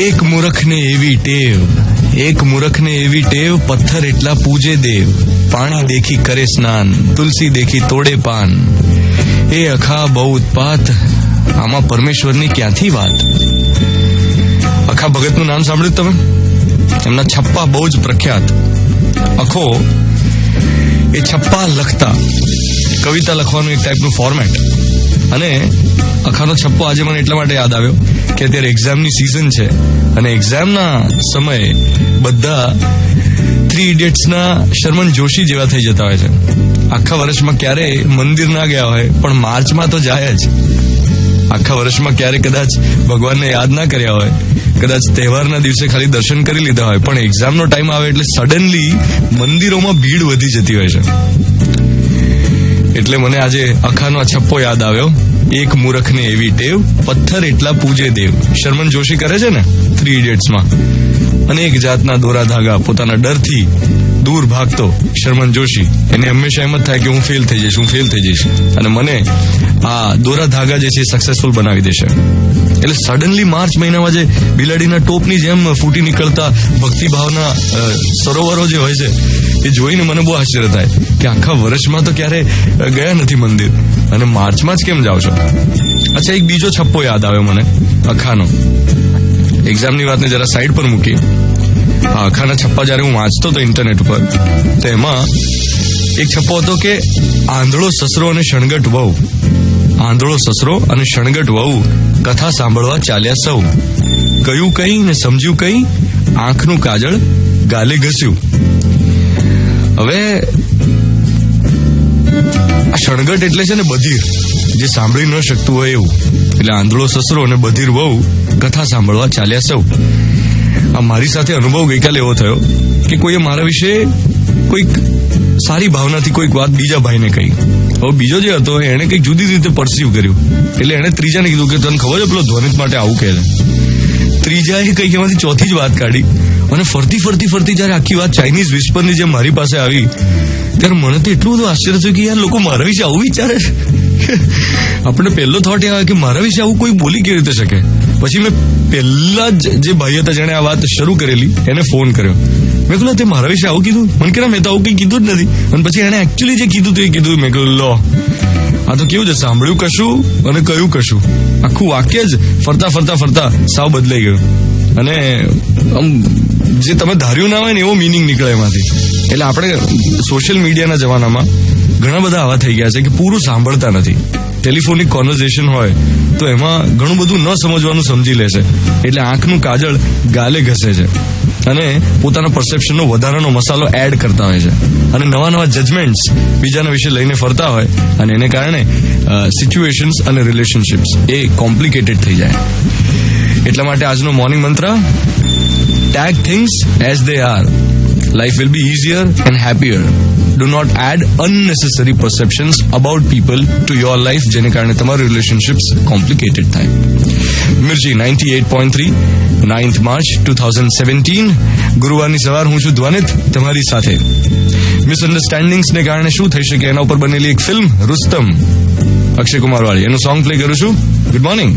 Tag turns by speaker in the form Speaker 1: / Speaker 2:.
Speaker 1: એક મૂરખને એવી ટેવ પથ્થર એટલા પૂજે દેવ પાણી દેખી કરે સ્નાન તુલસી દેખી તોડે પાન એ અખા બહુ ઉત્પાત આમાં પરમેશ્વરની ક્યાંથી વાત. અખા ભગતનું નામ સાંભળ્યું તમે? એમના છપ્પા બહુ જ પ્રખ્યાત. અખો એ છપ્પા લખતા, કવિતા લખવાનું એક ટાઈપનું ફોર્મેટ. અને અખાનો છપ્પો આજે મને એટલા માટે યાદ આવ્યો કે અત્યારે એક્ઝામની સિઝન છે અને એક્ઝામના સમયે બધા 3 ઇડિયટ્સના શર્મન જોશી જેવા થઈ જતા હોય છે. આખા વર્ષમાં ક્યારેય મંદિર ના ગયા હોય પણ માર્ચમાં તો જાય જ. આખા વર્ષમાં ક્યારે કદાચ ભગવાનને યાદ ના કર્યા હોય, કદાચ તહેવારના દિવસે ખાલી દર્શન કરી લીધા હોય, પણ એક્ઝામનો ટાઈમ આવે એટલે સડનલી મંદિરોમાં ભીડ વધી જતી હોય છે. એટલે મને આજે અખાનો આ છપ્પો યાદ આવ્યો. એક મૂરખને એવી ટેવ પથ્થર એટલા પૂજે દેવ. શર્મન જોશી કરે છે ને 3 ઇડિયટ્સમાં. અનેક જાતના દોરા ધાગા પોતાના ડરથી દૂર ભાગતો શર્મન જોશી, એને હંમેશા એમ જ થાય કે હું ફેલ થઈ જઈશ અને મને આ દોરા ધાગા જે છે સક્સેસફુલ બનાવી દેશે. એટલે સડનલી માર્ચ મહિનામાં જે બિલાડીના ટોપની જેમ ફૂટી નીકળતા ભક્તિભાવના સરોવરો જે હોય છે એ જોઈને મને બહુ આશ્ચર્ય થાય કે આખા વર્ષમાં તો ક્યારે ગયા નથી મંદિર અને માર્ચમાં જ કેમ જાઓ છો. અચ્છા, એક બીજો છપ્પો યાદ આવ્યો મને અખાનો. એક્ઝામની વાતને જરા સાઈડ પર મૂકી. આ અખાના છપ્પા જયારે હું વાંચતો હતો ઇન્ટરનેટ ઉપર તો એમાં એક છપ્પો હતો કે આંધળો સસરો અને શણગટ વહુ. આંધળો સસરો અને શણગટ વહુ કથા સાંભળવા ચાલ્યા સૌ. કયું કઈ ને સમજ્યું કઈ આંખનું કાજળ ગાલે ઘસ્યું. હવે આ શણગટ એટલે છે ને બધિર, જે સાંભળી ન શકતું હોય એવું. એટલે આંધળો સસરો અને બધિર વહુ કથા સાંભળવા ચાલ્યા સૌ. આ મારી સાથે અનુભવ ગઈકાલે એવો થયો કે કોઈએ મારા વિશે કોઈક સારી ભાવનાથી કોઈક વાત બીજા ભાઈને કહી. હવે બીજો જે હતો એને કંઈક જુદી રીતે પરસીવ કર્યું એટલે એને ત્રીજાને કીધું કે તને ખબર છે પેલો ધ્વનિત માટે આવું કહે છે. ત્રીજાએ કંઈક એમાંથી ચોથી જ વાત કાઢી અને ફરતી જયારે આખી વાત ચાઇનીઝ વિસ્પરની જેમ મારી પાસે આવી ત્યારે મને તો એટલું બધું આશ્ચર્ય થયું કે યાર લોકો મારા વિશે આવું વિચારે છે. આપણે પહેલો થોટ એ આવે કે મારા વિશે આવું કોઈ બોલી કેવી રીતે શકે. પછી મેં પહેલા જ જે ભાઈ હતા જેને આ વાત શરૂ કરેલી એને ફોન કર્યો. મેં કહ્યું તે મારા વિશે આવું કીધું? મને કે મેં તો આવું કંઈ કીધું જ નથી. અને પછી એને એકચ્યુઅલી જે કીધું એ કીધું. મેં કહ્યું લો, આ તો કેવું છે, સાંભળ્યું કશું અને કહ્યું કશું. આખું વાક્ય જ ફરતા સાવ બદલાઈ ગયું અને આમ જે તમે ધાર્યું ના હોય ને એવો મિનિંગ નીકળે એમાંથી. એટલે આપણે સોશિયલ મીડિયાના જમાનામાં ઘણા બધા આવા થઈ ગયા છે કે પૂરું સાંભળતા નથી. ટેલિફોનિક કોન્વર્ઝેશન હોય તો એમાં ઘણું બધું ન સમજવાનું સમજી લે છે એટલે આંખનું કાજળ ગાલે ઘસે છે અને પોતાના પરસેપ્શનનો વધારાનો મસાલો એડ કરતા હોય છે અને નવા જજમેન્ટ્સ બીજાના વિશે લઈને ફરતા હોય અને એને કારણે સિચ્યુએશન્સ અને રિલેશનશિપ્સ એ કોમ્પ્લિકેટેડ થઈ જાય. એટલા માટે આજનો મોર્નિંગ મંત્ર, tag things as they are. Life will be easier and happier. Do not add unnecessary perceptions about people to your life જેને કારણે તમારી રિલેશનશિપ્સ કોમ્પ્લિકેટેડ થાય. મિર્ચી 98.3 9th March 2017 ગુરુવારની સવાર. હું છું ધ્વનિત તમારી સાથે. મિસઅન્ડરસ્ટેન્ડિંગ્સને કારણે શું થઈ શકે એના ઉપર બનેલી એક ફિલ્મ રુસ્તમ, અક્ષય કુમાર વાળી, એનું સોંગ પ્લે કરું છું. Good morning.